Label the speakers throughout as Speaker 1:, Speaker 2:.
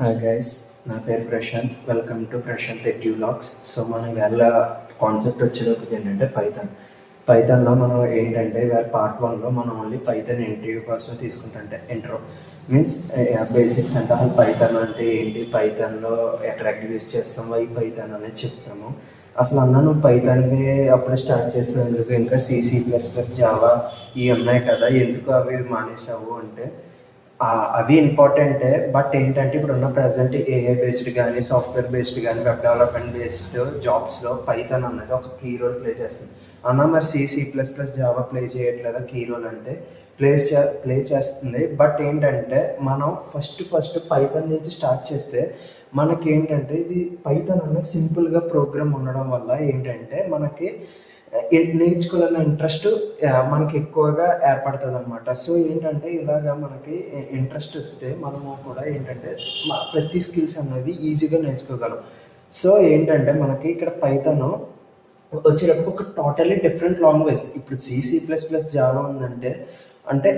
Speaker 1: Hi guys, నా పేరు Prashant. Welcome to Prashant edu vlogs. So మనం ఇవాళ కాన్సెప్ట్ వచ్చేటప్పటికి ఏంటంటే పైథాన్లో మనం ఏంటంటే ఇవాళ పార్ట్ 1లో మనం ఓన్లీ పైథాన్ ఇంటర్వ్యూ కోసమే తీసుకుంటుంటే ఇంట్రో మీన్స్ బేసిక్స్ అంటే అసలు పైథాన్ అంటే ఏంటి, పైథాన్లో అట్రాక్టివ్ యూస్ చేస్తాం, వై పైథాన్ అనేది చెప్తాము. అసలు అన్న నువ్వు పైథాన్కి అప్పుడే స్టార్ట్ చేసేందుకు ఇంకా C++, జావా ఇవి ఉన్నాయి కదా, ఎందుకు అవి మానేసావు అంటే అవి ఇంపార్టెంటే. బట్ ఏంటంటే ఇప్పుడున్న ప్రజెంట్ ఏఐ బేస్డ్ కానీ సాఫ్ట్వేర్ బేస్డ్ కానీ వెబ్ డెవలప్మెంట్ బేస్డ్ జాబ్స్లో పైథాన్ అన్నది ఒక కీ రోల్ ప్లే చేస్తుంది. అన్న మరి C++, జావా ప్లే చేయట్లేదా కీ రోల్ అంటే ప్లే చేస్తుంది. బట్ ఏంటంటే మనం ఫస్ట్ పైథాన్ నుంచి స్టార్ట్ చేస్తే మనకి ఏంటంటే ఇది పైథాన్ అనేది సింపుల్గా ప్రోగ్రామ్ ఉండడం వల్ల ఏంటంటే మనకి నేర్చుకోవాలన్న ఇంట్రెస్ట్ మనకి ఎక్కువగా ఏర్పడుతుంది అనమాట. సో ఏంటంటే ఇలాగా మనకి ఇంట్రెస్ట్ వస్తే మనము కూడా ఏంటంటే ప్రతి స్కిల్స్ అనేది ఈజీగా నేర్చుకోగలం. సో ఏంటంటే మనకి ఇక్కడ పైథాన్ వచ్చేటప్పుడు ఒక టోటల్లీ డిఫరెంట్ లాంగ్వేజ్. ఇప్పుడు C++, జావా ఉందంటే అంటే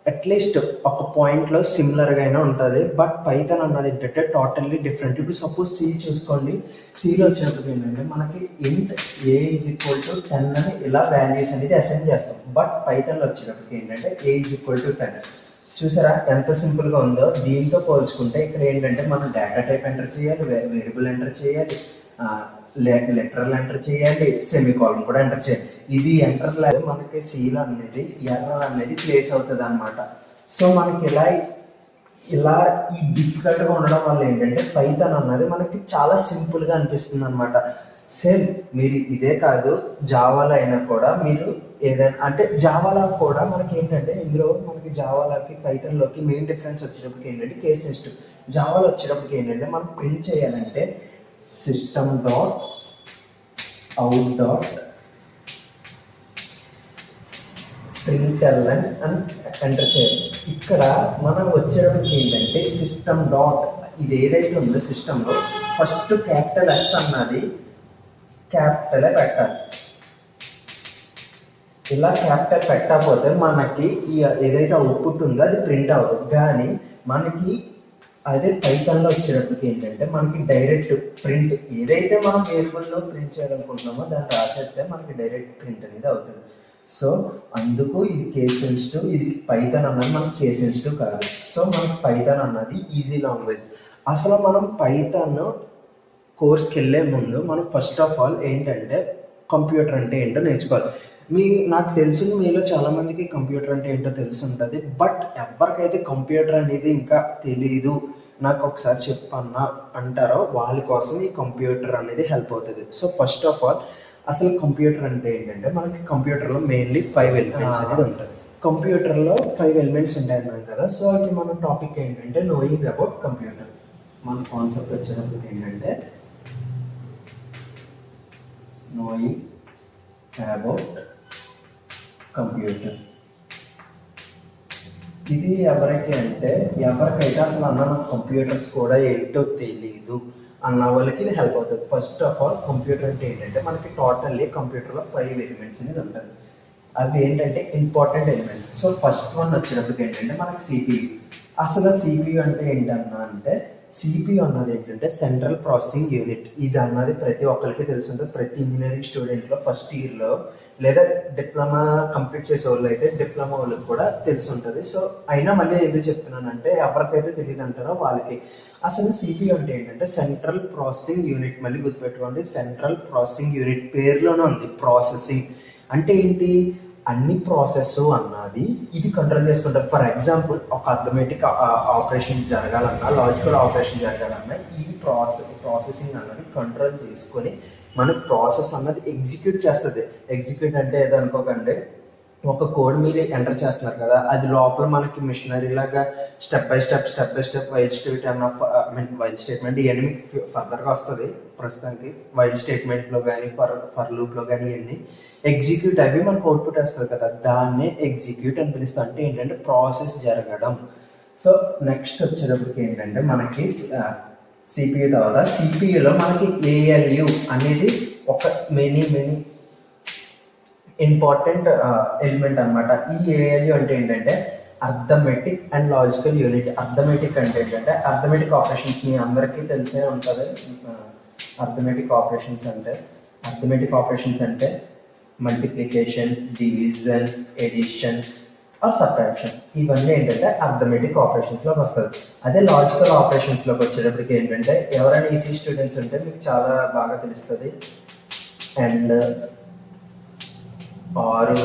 Speaker 1: అట్లీస్ట్ ఒక పాయింట్లో సిమిలర్గా అయినా ఉంటుంది. బట్ పైథాన్ అన్నది ఏంటంటే టోటల్లీ డిఫరెంట్. ఇప్పుడు సపోజ్ సి చూసుకోండి, సిలో వచ్చినప్పుడు ఏంటంటే మనకి ఇంట్ A=10 అని ఇలా వాల్యూస్ అనేది అసైన్ చేస్తాం. బట్ పైథాన్లో వచ్చేటప్పటికి ఏంటంటే A=10. చూసారా ఎంత సింపుల్గా ఉందో. దీంతో పోల్చుకుంటే ఇక్కడ ఏంటంటే మనం డేటా టైప్ ఎంటర్ చేయాలి, వేరియబుల్ ఎంటర్ చేయాలి, లెటరల్ ఎంటర్ చేయాలి, సెమీకోలన్ కూడా ఎంటర్ చేయాలి. ఇది ఎంటర్ లేదు మనకి సీల్ అనేది ఎర్రర్ అనేది ప్లేస్ అవుతుంది అనమాట. సో మనకి ఇలా ఈ డిఫికల్ట్గా ఉండడం వల్ల ఏంటంటే పైథాన్ అన్నది మనకి చాలా సింపుల్గా అనిపిస్తుంది అనమాట. సేమ్ మీరు ఇదే కాదు జావాలో అయినా కూడా మీరు ఏదైనా అంటే జావాలో కూడా మనకి ఏంటంటే ఇందులో మనకి జావాలోకి పైథాన్లోకి మెయిన్ డిఫరెన్స్ వచ్చేటప్పటికి ఏంటంటే కేస్ సెన్సిటివ్. జావాలో వచ్చేటప్పటికి ఏంటంటే మనం ప్రింట్ చేయాలంటే system.out. println అని ఎంటర్ చేయాలి. ఇక్కడ మనం వచ్చేటప్పటికి ఏంటంటే సిస్టమ్ డాట్ ఇది ఏదైతే ఉందో సిస్టంలో ఫస్ట్ క్యాపిటల్ S అన్నది క్యాపిటలే పెట్టాలి. ఇలా క్యాపిటల్ పెట్టకపోతే మనకి ఏదైతే అవుట్పుట్ ఉందో అది ప్రింట్ అవ్వదు. కానీ మనకి అదే పైథాన్లో వచ్చేటప్పటికి ఏంటంటే మనకి డైరెక్ట్ ప్రింట్ ఏదైతే మనం వేరియబుల్లో ప్రింట్ చేయాలనుకుంటున్నామో దాన్ని రాసేస్తే మనకి డైరెక్ట్ ప్రింట్ అనేది అవుతుంది. సో అందుకు ఇది కేస్ సెన్సిటివ్. ఇది పైథాన్ అన్నది మనకి కేస్ సెన్సిటివ్ కాదు. సో మనకి పైథాన్ అన్నది ఈజీ లాంగ్వేజ్. అసలు మనం పైథాన్ కోర్స్కి వెళ్ళే ముందు మనం ఫస్ట్ ఆఫ్ ఆల్ ఏంటంటే కంప్యూటర్ అంటే ఏంటో నేర్చుకోవాలి. నాకు తెలిసిన మీలో చాలామందికి కంప్యూటర్ అంటే ఏంటో తెలిసి ఉంటుంది. బట్ ఎవరికైతే కంప్యూటర్ అనేది ఇంకా తెలీదు, నాకు ఒకసారి చెప్పన్నా అంటారో వాళ్ళ కోసం ఈ కంప్యూటర్ అనేది హెల్ప్ అవుతుంది. సో ఫస్ట్ ఆఫ్ ఆల్ అసలు కంప్యూటర్ అంటే ఏంటంటే మనకి కంప్యూటర్లో మెయిన్లీ 5 ఎలిమెంట్స్ అనేది ఉంటుంది. కంప్యూటర్లో 5 ఎలిమెంట్స్ ఉంటాయన్నాం కదా. సో ఇప్పుడు మన టాపిక్ ఏంటంటే నోయింగ్ అబౌట్ కంప్యూటర్. మన కాన్సెప్ట్ వచ్చేటప్పుడు ఏంటంటే నోయింగ్ అబౌట్ కంప్యూటర్. ఇది ఎవరికైతే అసలు నాకు కంప్యూటర్స్ కూడా ఏంటో తెలీదు అన్న వాళ్ళకి ఇది హెల్ప్ అవుతుంది. ఫస్ట్ ఆఫ్ ఆల్ కంప్యూటర్ అంటే ఏంటంటే మనకి టోటల్లీ కంప్యూటర్లో 5 ఎలిమెంట్స్ అనేది ఉంటుంది. అవి ఏంటంటే important elements. So first one వచ్చినప్పటికి ఏంటంటే మనకి CPU. అసలు CPU అంటే ఏంటన్నా అంటే CPU అన్నది ఏంటంటే సెంట్రల్ ప్రాసెసింగ్ యూనిట్. ఇది అన్నది ప్రతి ఒక్కరికి తెలిసి ఉంటుంది. ప్రతి ఇంజనీరింగ్ స్టూడెంట్లో ఫస్ట్ ఇయర్లో లేదా డిప్లొమా కంప్లీట్ చేసే వాళ్ళు అయితే డిప్లొమా వాళ్ళకి కూడా తెలిసి ఉంటుంది. సో అయినా మళ్ళీ ఎందుకు చెప్తున్నానంటే ఎవరికైతే తెలియదు అంటారో వాళ్ళకి. అసలు CPU అంటే ఏంటంటే సెంట్రల్ ప్రాసెసింగ్ యూనిట్. మళ్ళీ గుర్తుపెట్టుకోండి, సెంట్రల్ ప్రాసెసింగ్ యూనిట్ పేరులోనే ఉంది ప్రాసెసింగ్. అంటే ఏంటి, అన్ని ప్రాసెస్ అన్నది ఇది కంట్రోల్ చేసుకుంటారు. ఫర్ ఎగ్జాంపుల్ ఒక అథమెటిక్ ఆపరేషన్ జరగాలన్నా, లాజికల్ ఆపరేషన్ జరగాలన్నా ఈ ప్రాసెసింగ్ అన్నది కంట్రోల్ చేసుకొని మనకి ప్రాసెస్ అన్నది ఎగ్జిక్యూట్ చేస్తుంది. ఎగ్జిక్యూట్ అంటే ఏదో అనుకోకండి, ఒక కోడ్ మీరు ఎంటర్ చేస్తున్నారు కదా, అది లోపల మనకి మిషనరీ లాగా step by step while statement ఇవన్నీ మీకు ఫర్దర్గా వస్తుంది. ప్రస్తుతానికి వైల్ స్టేట్మెంట్లో కానీ ఫర్ లూప్లో కానీ ఇవన్నీ ఎగ్జిక్యూట్ అవి మనకు అవుట్పుట్ వస్తుంది కదా, దాన్నే ఎగ్జిక్యూట్ అని పిలుస్తాం. అంటే ఏంటంటే ప్రాసెస్ జరగడం. సో నెక్స్ట్ వచ్చేటప్పటికి ఏంటంటే మనకి CPU తర్వాత CPUలో మనకి ALU అనేది ఒక మెనీ ఇంపార్టెంట్ ఎలిమెంట్ అనమాట. ఈ ALU అంటే ఏంటంటే arithmetic and logical unit. Arithmetic అంటే ఏంటంటే అర్థమెటిక్ ఆపరేషన్స్ మీ అందరికీ తెలిసే ఉంటుంది. అర్థమెటిక్ ఆపరేషన్స్ అంటే multiplication, division, addition or subtraction, ఇవన్నీ ఏంటంటే అర్థమెటిక్ ఆపరేషన్స్లోకి వస్తుంది. అదే లాజికల్ ఆపరేషన్స్లోకి వచ్చేటప్పటికి ఏంటంటే ఎవరైనా ఈసీ స్టూడెంట్స్ ఉంటే మీకు చాలా బాగా తెలుస్తుంది. అండ్, ఆర్,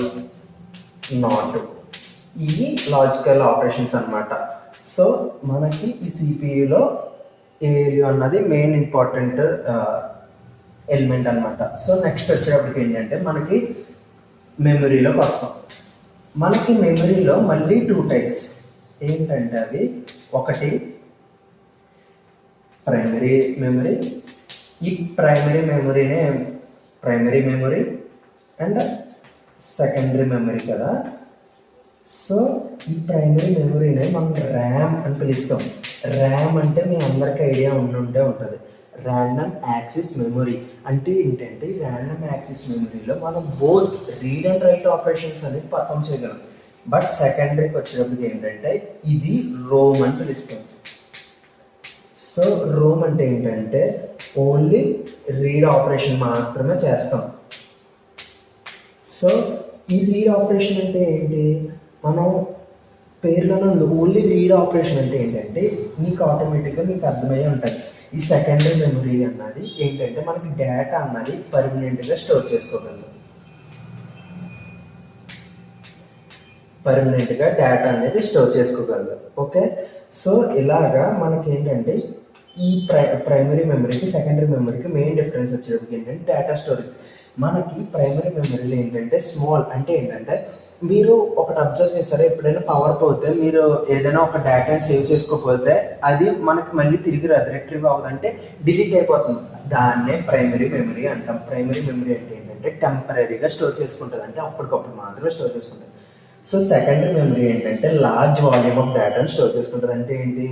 Speaker 1: నాట్, ఇవి లాజికల్ ఆపరేషన్స్ అన్నమాట. సో మనకి ఈ సిపియులో ఏయు అన్నది మెయిన్ ఇంపార్టెంట్ ఎలిమెంట్ అనమాట. సో నెక్స్ట్ వచ్చేటప్పటికి ఏంటంటే మనకి మెమరీలోకి వస్తాం. మనకి మెమరీలో మళ్ళీ 2 టైప్స్ ఏంటంటే అవి, ఒకటి ప్రైమరీ మెమరీ. ఈ primary memory and secondary memory కదా. సో ఈ ప్రైమరీ మెమరీనే మనం ర్యామ్ అని పిలుస్తాం. ర్యామ్ అంటే మీ అందరికీ ఐడియా ఉంటుంది. ర్యాండమ్ యాక్సిస్ మెమరీ అంటే ఏంటంటే ర్యాండమ్ యాక్సిస్ మెమరీలో మనం both read and right operations అనేది పర్ఫామ్ చేయగలం. బట్ సెకండరీకి వచ్చేటప్పటికి ఏంటంటే ఇది రోమ్ అని పిలుస్తాం. సో రోమ్ అంటే ఏంటంటే ఓన్లీ రీడ్ ఆపరేషన్ మాత్రమే చేస్తాం. సో ఈ రీడ్ ఆపరేషన్ అంటే ఏంటి, మనం పేర్లను ఓన్లీ రీడ్ ఆపరేషన్ అంటే ఏంటంటే మీకు ఆటోమేటిక్గా మీకు అర్థమయ్యే ఉంటుంది. ఈ సెకండరీ మెమరీ అన్నది ఏంటంటే మనకి డేటా అన్నది పర్మనెంట్గా స్టోర్ చేసుకోగలదు. ఓకే. సో ఇలాగా మనకి ఏంటంటే ఈ ప్రైమరీ మెమరీకి సెకండరీ మెమరీకి మెయిన్ డిఫరెన్స్ వచ్చేటప్పటికి ఏంటంటే డేటా స్టోరేజ్. మనకి ప్రైమరీ మెమరీలో ఏంటంటే స్మాల్ అంటే ఏంటంటే మీరు ఒకటి అబ్జర్వ్ చేస్తారా, ఎప్పుడైనా పవర్ పోతే మీరు ఏదైనా ఒక డేటాని సేవ్ చేసుకోకపోతే అది మనకి మళ్ళీ తిరిగి రాదు, రిట్రీవ్ అవ్వదంటే డిలీట్ అయిపోతుంది. దాన్నే ప్రైమరీ మెమరీ అంటాం. ప్రైమరీ మెమరీ అంటే ఏంటంటే టెంపరీగా స్టోర్ చేసుకుంటుంది, అంటే అప్పటికప్పుడు మాత్రమే స్టోర్ చేసుకుంటుంది. సో సెకండరీ మెమరీ ఏంటంటే లార్జ్ వాల్యూమ్ ఆఫ్ డేటాని స్టోర్ చేసుకుంటుంది. అంటే ఏంటి,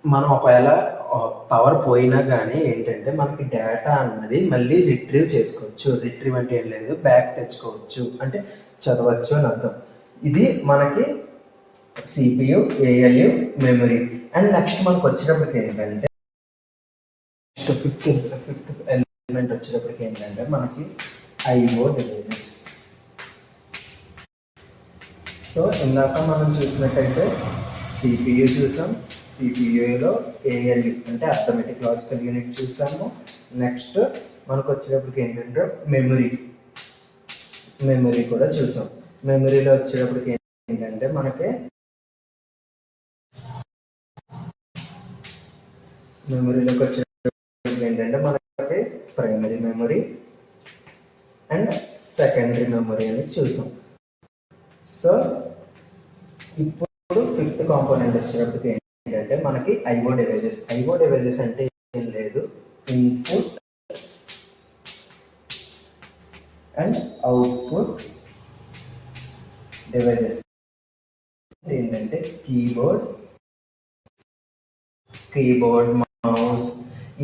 Speaker 1: మనం ఒకవేళ పవర్ పోయినా కానీ ఏంటంటే మనకి డేటా అన్నది మళ్ళీ రిట్రీవ్ చేసుకోవచ్చు. రిట్రీవ్ అంటే ఏం లేదు, బ్యాక్ తెచ్చుకోవచ్చు, అంటే చదవచ్చు అని అర్థం. ఇది మనకి CPU, ALU, memory. And next మనకు వచ్చేటప్పటికి ఏంటంటే ఫిఫ్త్ ఎలిమెంట్ వచ్చేటప్పటికి ఏంటంటే మనకి ఐఓ డివైజెస్. సో ఇందాక మనం చూసినట్టయితే సిపియు చూసాం, సిపియులో ఏఎల్యు అంటే అర్థమెటిక్ లాజికల్ యూనిట్ చూసాము. నెక్స్ట్ మనకు వచ్చేటప్పటికి ఏంటంటే మెమరీ కూడా చూసాం. మెమరీలో వచ్చేటప్పటికి ఏంటంటే మనకి మెమరీలోకి వచ్చేటప్పటికి ఏంటంటే మనకి primary memory and secondary memory అనేది చూసాం. సో ఇప్పుడు ఫిఫ్త్ కాంపోనెంట్ వచ్చేటప్పటికి ఏంటంటే మనకి ఐఓ డివైజెస్. ఐఓ డివైజెస్ అంటే ఏం లేదు, ఇన్పుట్ అండ్ అవుట్పుట్ డివైజెస్. ఏంటంటే కీబోర్డ్, మౌస్,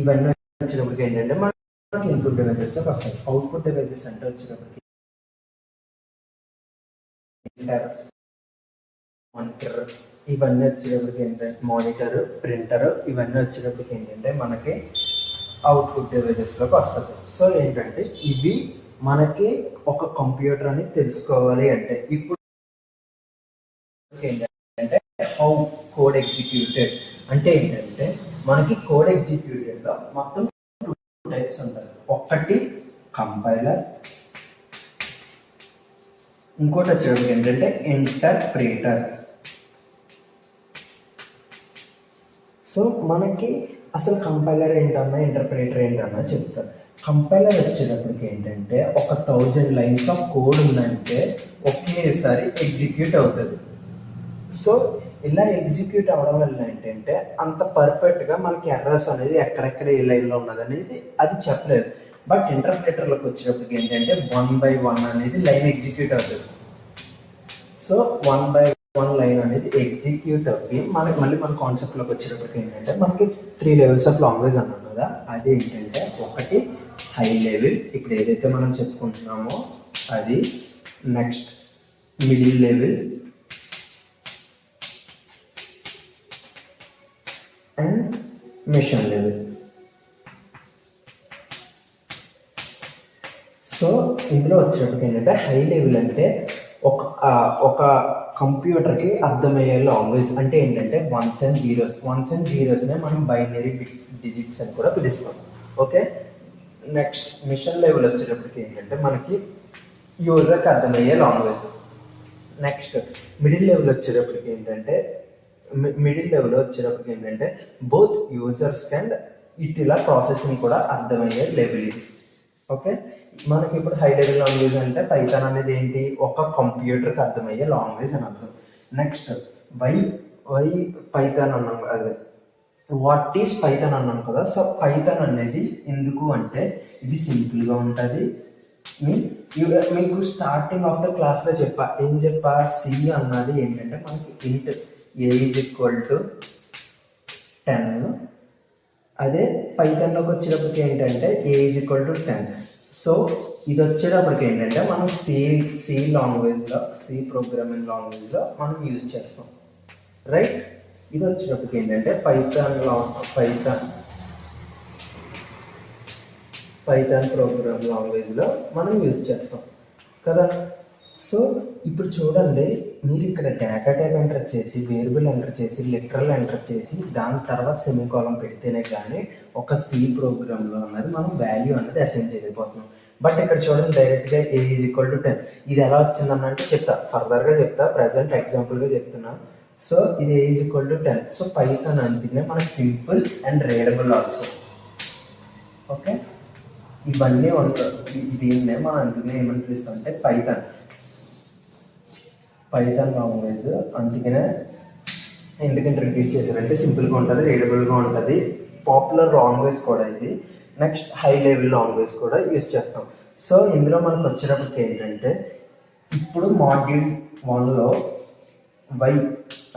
Speaker 1: ఇవన్నీ వచ్చేటప్పటికి ఏంటంటే మనకి ఇన్పుట్ డివైజెస్లోకి వస్తాయి. అవుట్పుట్ డివైజెస్ అంటే వచ్చేటప్పటికి మానిటర్, ఇవన్నీ వచ్చేటప్పటికి ఏంటంటే మానిటర్, ప్రింటర్, ఇవన్నీ వచ్చేటప్పటికి ఏంటంటే మనకి అవుట్పుట్ డివైజెస్లోకి వస్తుంది. సో ఏంటంటే ఇవి మనకి ఒక కంప్యూటర్ అని తెలుసుకోవాలి అంటే ఇప్పుడు ఏంటంటే హౌ కోడ్ ఎగ్జిక్యూటెడ్ అంటే ఏంటంటే మనకి కోడ్ ఎగ్జిక్యూటెడ్లో మొత్తం 2 టైప్స్ ఉంటాయి. ఒకటి కంపైలర్, ఇంకోటి వచ్చేటప్పటికి ఏంటంటే ఇంటర్ప్రిటర్. సో మనకి అసలు కంపైలర్ ఏంటన్నా ఇంటర్ప్రిటర్ ఏంటన్నా చెప్తారు. కంపైలర్ వచ్చేటప్పటికి ఏంటంటే 1000 లైన్స్ ఆఫ్ కోడ్ ఉందంటే ఒకేసారి ఎగ్జిక్యూట్ అవుతుంది. సో ఇలా ఎగ్జిక్యూట్ అవ్వడం వల్ల ఏంటంటే అంత పర్ఫెక్ట్గా మనకి ఎర్రర్స్ అనేది ఎక్కడెక్కడ ఏ లైన్లో ఉన్నది అనేది అది చెప్పలేదు. బట్ ఇంటర్ప్రిటర్లోకి వచ్చేటప్పటికి ఏంటంటే 1 by 1 అనేది లైన్ ఎగ్జిక్యూట్ అవుతుంది. సో 1 by 1 లైన్ అనేది ఎగ్జిక్యూట్ అవ్వి మనకి మళ్ళీ మన కాన్సెప్ట్లోకి వచ్చేటప్పటికి ఏంటంటే మనకి 3 లెవెల్స్ ఆఫ్ లాంగ్వేజ్ అన్నాం కదా. అది ఏంటంటే ఒకటి హై లెవెల్, ఇప్పుడు ఏదైతే మనం చెప్పుకుంటున్నామో అది. Next middle level, and machine level. So ఇందులో వచ్చేటప్పటికి ఏంటంటే హై లెవెల్ అంటే ఒక కంప్యూటర్కి అర్థమయ్యే లాంగ్వేజ్. అంటే ఏంటంటే వన్స్ అండ్ జీరోస్నే మనం బైనరీ డిజిట్స్ అని కూడా పిలుస్తాం. ఓకే, నెక్స్ట్ మిషన్ లెవెల్ వచ్చేటప్పటికి ఏంటంటే మనకి యూజర్కి అర్థమయ్యే లాంగ్వేజ్. నెక్స్ట్ మిడిల్ లెవెల్ వచ్చేటప్పటికి ఏంటంటే బోత్ యూజర్స్ అండ్ ఇట్లా ప్రాసెసింగ్ కూడా అర్థమయ్యే లెవెల్ ఇది. ఓకే, మనకి ఇప్పుడు హై లెవెల్ లాంగ్వేజ్ అంటే పైథాన్ అనేది ఏంటి, ఒక కంప్యూటర్కి అర్థమయ్యే లాంగ్వేజ్ అని అర్థం. నెక్స్ట్ వై పైథాన్ అన్నాం, అదే వాట్ ఈస్ పైథాన్ అన్నాం కదా. సో పైథాన్ అనేది ఎందుకు అంటే ఇది సింపుల్గా ఉంటుంది. మీకు స్టార్టింగ్ ఆఫ్ ద క్లాస్లో ఏం చెప్పా, సి అన్నది ఏంటంటే మనకి ఇంట్ ఏ ఈజ్ ఈక్వల్ టు 10. అదే పైథాన్లోకి వచ్చేటప్పటికి ఏంటంటే ఏ ఈజ్ ఈక్వల్ టు 10. సో ఇది వచ్చేటప్పటికి ఏంటంటే మనం సి లాంగ్వేజ్లో, సి ప్రోగ్రామింగ్ లాంగ్వేజ్లో మనం యూజ్ చేస్తాం, రైట్. ఇది వచ్చేటప్పటికి ఏంటంటే పైథాన్ ప్రోగ్రామ్ లాంగ్వేజ్లో మనం యూజ్ చేస్తాం కదా. సో ఇప్పుడు చూడండి, మీరు ఇక్కడ డేటా టైప్ ఎంటర్ చేసి, వేరియబుల్ ఎంటర్ చేసి, లిటరల్ ఎంటర్ చేసి, దాని తర్వాత సెమీకోలం పెడితేనే కానీ ఒక సి ప్రోగ్రాంలో అన్నది మనం వాల్యూ అనేది అసైన్ చేయలేకపోతున్నాం. బట్ ఇక్కడ చూడండి, డైరెక్ట్గా ఏ ఈజ్ ఈక్వల్ టు 10. ఇది ఎలా వచ్చిందనంటే ఫర్దర్గా చెప్తా, ప్రజెంట్ ఎగ్జాంపుల్గా చెప్తున్నా. సో ఇది a is equal to 10. So python అందుకనే మనకి simple and readable also. Okay, ఇవన్నీ ఉంటాయి. దీన్నే మనం అందుకనే ఏమని పిలుస్తాం అంటే పైథాన్ లాంగ్వేజ్. అందుకనే ఎందుకు ఇంట్రడ్యూస్ చేశారంటే సింపుల్గా ఉంటుంది, రీడబుల్గా ఉంటుంది, పాపులర్ లాంగ్వేజ్ కూడా ఇది. నెక్స్ట్ హై లెవెల్ లాంగ్వేజ్ కూడా యూజ్ చేస్తాం. సో ఇందులో మనకు వచ్చేటప్పటికి ఏంటంటే ఇప్పుడు మాడ్యూల్ 1లో వై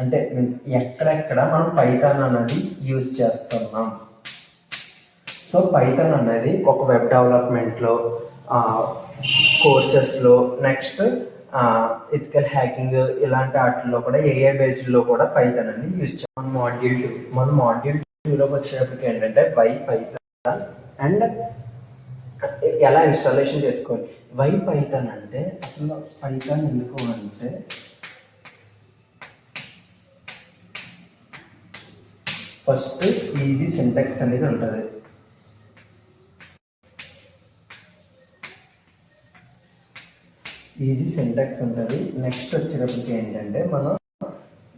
Speaker 1: అంటే ఎక్కడెక్కడ మనం పైథాన్ అన్నది యూజ్ చేస్తున్నాం. సో పైథాన్ అనేది ఒక వెబ్ డెవలప్మెంట్లో, కోర్సెస్లో, నెక్స్ట్ ఎథికల్ హ్యాకింగ్ ఇలాంటి వాటిల్లో కూడా, ఏఐ బేస్డ్లో కూడా పైథాన్ అనేది యూజ్ చేస్తాం. మన మాడ్యూల్ 2లోకి వచ్చేటప్పటికి ఏంటంటే పైథాన్ అండ్ ఎలా ఇన్స్టాలేషన్ చేసుకోవాలి. పైథాన్ అంటే అసలు పైథాన్ ఎందుకు అంటే ఫస్ట్ ఈజీ సింటాక్స్ అనేది ఉంటుంది. నెక్స్ట్ వచ్చేటప్పటికి ఏంటంటే మనం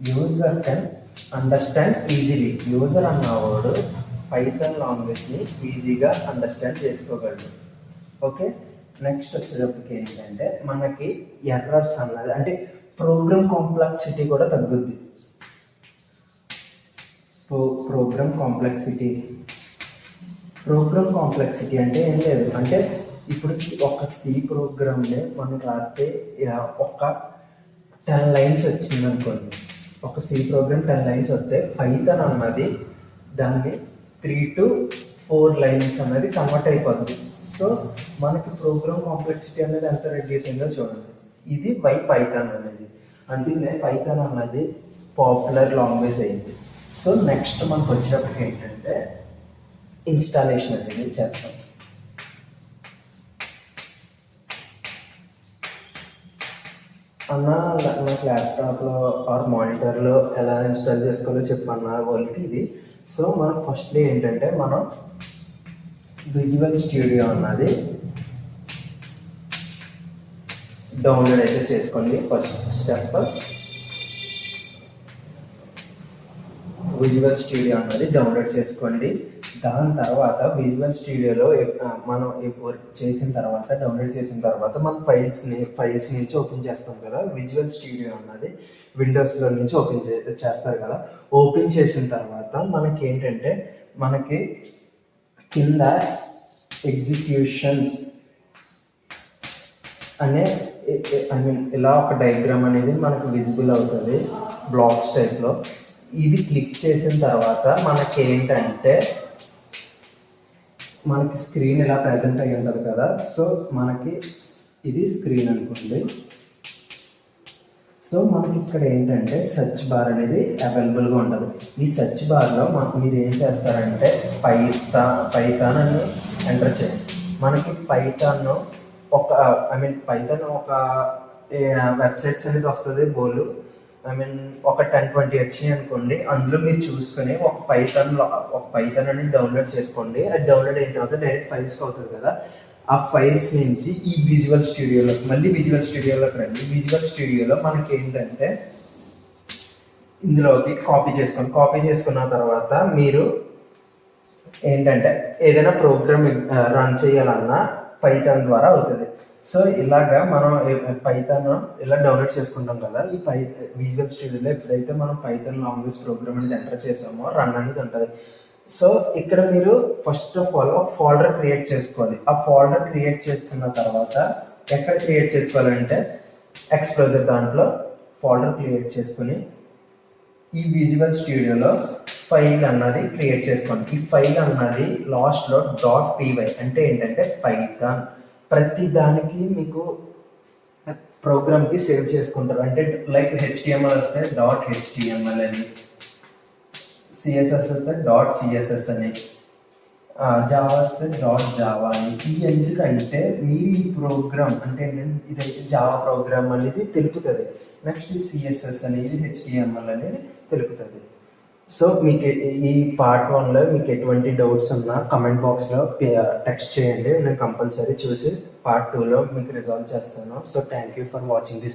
Speaker 1: user can understand easily. User అన్నవాడు పైథాన్ లాంగ్వేజ్ని ఈజీగా అండర్స్టాండ్ చేసుకోగలడు. ఓకే, నెక్స్ట్ వచ్చేటప్పటికి ఏంటంటే మనకి ఎర్రర్స్ అన్నది అంటే ప్రోగ్రామ్ కాంప్లెక్సిటీ కూడా తగ్గుద్ది. ప్రోగ్రామ్ కాంప్లెక్సిటీ అంటే ఏం లేదు, అంటే ఇప్పుడు ఒక సి ప్రోగ్రామ్ని మనం రాస్తే ఒక 10 లైన్స్ వచ్చింది అనుకోండి. ఒక సి ప్రోగ్రామ్ 10 లైన్స్ వస్తే పైథాన్ అన్నది దాన్ని 3 to 4 లైన్స్ అనేది కన్వర్ట్ అయిపోతుంది. సో మనకి ప్రోగ్రామ్ కాంప్లెక్సిటీ అనేది ఎంత రెడ్యూస్ అయిందో చూడండి. ఇది పైథాన్ అనేది. అందుకనే పైథాన్ అన్నది పాపులర్ లాంగ్వేజ్ అయింది. సో నెక్స్ట్ మనకు వచ్చేటప్పటికి ఏంటంటే ఇన్స్టాలేషన్ అనేది చేస్తాం. నాకు ల్యాప్టాప్లో ఆర్ మానిటర్లో ఎలా ఇన్స్టాల్ చేసుకోవాలో చెప్పన్న వాళ్ళకి ఇది. సో మనకు ఫస్ట్లీ ఏంటంటే మనం విజువల్ స్టూడియో అన్నది డౌన్లోడ్ అయితే చేసుకోండి. ఫస్ట్ స్టెప్ విజువల్ స్టూడియో అన్నది డౌన్లోడ్ చేసుకోండి. దాని తర్వాత విజువల్ స్టూడియోలో మనం వర్క్ చేసిన తర్వాత, డౌన్లోడ్ చేసిన తర్వాత మనం ఫైల్స్ నుంచి ఓపెన్ చేస్తాం కదా. విజువల్ స్టూడియో అన్నది విండోస్లో నుంచి ఓపెన్ చేస్తారు కదా. ఓపెన్ చేసిన తర్వాత మనకి ఏంటంటే మనకి కింద ఎగ్జిక్యూషన్స్ అనే ఇలా ఒక డయాగ్రామ్ అనేది మనకు విజిబుల్ అవుతుంది బ్లాక్స్ టైప్లో. ఇది క్లిక్ చేసిన తర్వాత మనకి ఏంటంటే మనకి స్క్రీన్ ఇలా ప్రజెంట్ అయ్యి ఉంటుంది కదా. సో మనకి ఇది స్క్రీన్ అనుకోండి. సో మనకి ఇక్కడ ఏంటంటే సెర్చ్ బార్ అనేది అవైలబుల్గా ఉంటుంది. ఈ సెర్చ్ బార్లో మీరు ఏం చేస్తారంటే పైథాన్ అని ఎంటర్ చేయండి. మనకి పైథాన్ ఒక వెబ్సైట్స్ అనేది వస్తుంది బోలు. ఒక 10-20 వచ్చినాయి అనుకోండి. అందులో మీరు చూసుకొని ఒక పైథాన్ అనేది డౌన్లోడ్ చేసుకోండి. అది డౌన్లోడ్ అయిన తర్వాత డైరెక్ట్ ఫైల్స్కి అవుతుంది కదా. ఆ ఫైల్స్ నుంచి ఈ విజువల్ స్టూడియోలోకి రండి. విజువల్ స్టూడియోలో మనకి ఏంటంటే ఇందులోకి కాపీ చేసుకున్న తర్వాత మీరు ఏంటంటే ఏదైనా ప్రోగ్రామ్ రన్ చేయాలన్నా పైథాన్ ద్వారా అవుతుంది. సో ఇలాగా మనం పైథాన్ ఇలా డౌన్లోడ్ చేసుకుంటాం కదా. ఈ విజువల్ స్టూడియోలో ఎప్పుడైతే మనం పైథాన్ లాంగ్వేజ్ ప్రోగ్రామ్ అనేది ఎంటర్ చేసామో రన్ అనేది ఉంటుంది. సో ఇక్కడ మీరు ఫస్ట్ ఆఫ్ ఆల్ ఒక ఫోల్డర్ క్రియేట్ చేసుకోవాలి. ఆ ఫోల్డర్ క్రియేట్ చేసుకున్న తర్వాత ఎక్కడ క్రియేట్ చేసుకోవాలంటే ఎక్స్ప్లోజర్ దాంట్లో ఫోల్డర్ క్రియేట్ చేసుకుని ఈ విజువల్ స్టూడియోలో ఫైల్ అన్నది క్రియేట్ చేసుకోండి. ఈ ఫైల్ అన్నది లాస్ట్లో .py అంటే ఏంటంటే పైథాన్. ప్రతి దానికి మీకు ప్రోగ్రామ్కి సేవ్ చేసుకుంటారు. అంటే లైక్ HTML వస్తే .html అని, CSS వస్తే .css అని, జావా వస్తే .java అని. ఇవి ఎందుకంటే మీరు ఈ ప్రోగ్రామ్ అంటే ఇదైతే జావా ప్రోగ్రామ్ అనేది తెలుపుతుంది. నెక్స్ట్ CSS అనేది HTML అనేది తెలుపుతుంది. సో మీకు ఈ పార్ట్ 1లో మీకు ఎటువంటి డౌట్స్ ఉన్నా కమెంట్ బాక్స్లో టెక్స్ట్ చేయండి. నేను కంపల్సరీ చూసి పార్ట్ 2లో మీకు రిజాల్వ్ చేస్తాను. So thank you for watching this.